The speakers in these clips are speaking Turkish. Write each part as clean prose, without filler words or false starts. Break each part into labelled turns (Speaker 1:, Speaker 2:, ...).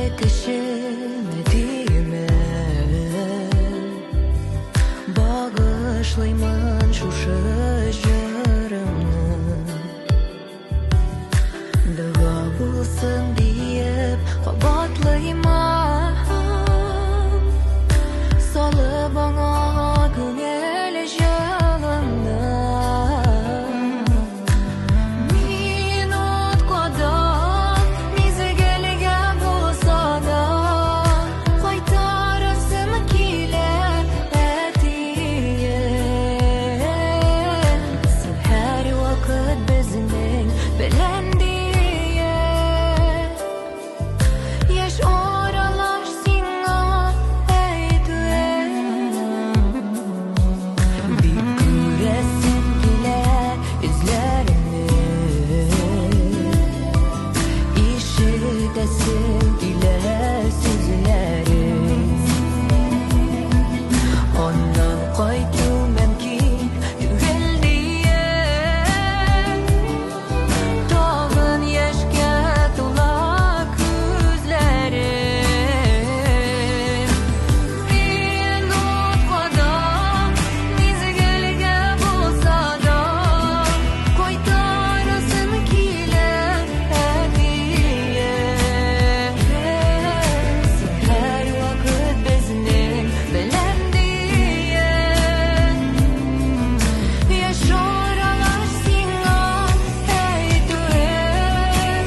Speaker 1: yetişemediğime bağışlayman şu şaşırımı. Dua bulsun deyip kabatlayman salı bana güngel jalında. Minut kadar mizgelge bulsa da kaytarasım kiler etiyen. Her vakit bizning bilendiye yaş oralar singa eytüyen. Bir göresim kiler izlerini, işitesim kiler sözleri. Ondan qaytu mümkün tügel diye tağın yaşga tola gözlerim. Minut kadar mizgelge bulsa da kaytarasım kiler etiyen. Her vakit bizning bilendiyen yaş oralar singa eytüyen.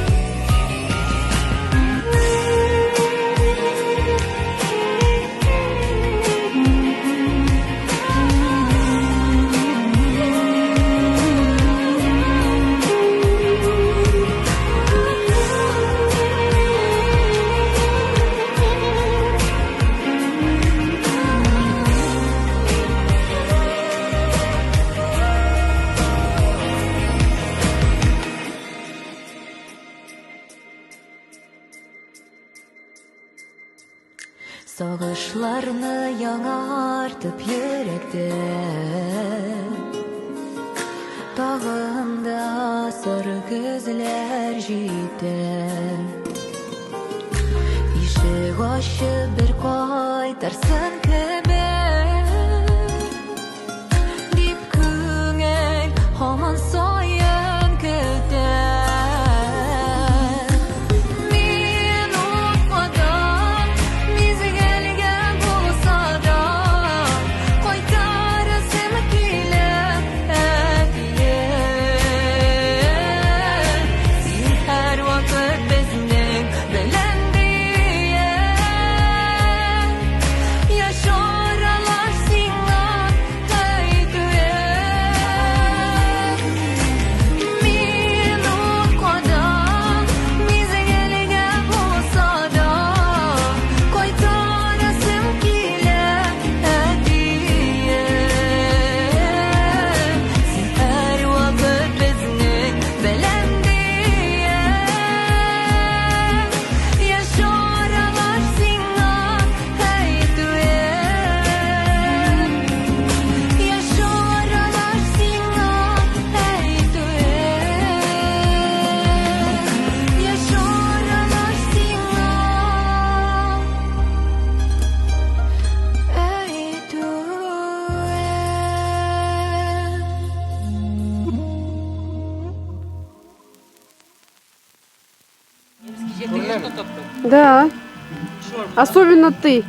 Speaker 1: Sağışlarını yanartıp yürekte, tağında sarı gözler jite. İşe başı bir kaytarsın kebe dip küngel haman soyan köte. Minut kadar mizgelge bulsa da kaytarasım kiler etiyen. Her vakit bizning bilendiyen yaş oralar singa eytüyen. Minut kadar mizgelge bulsa da kaytarasım kiler etiyen. Her vakit bizning bilendiyen yaş oralar singa eytüyen. Yaş oralar singa eytüyen. Yaş oralar singa eytüyen.
Speaker 2: Да, особенно ты.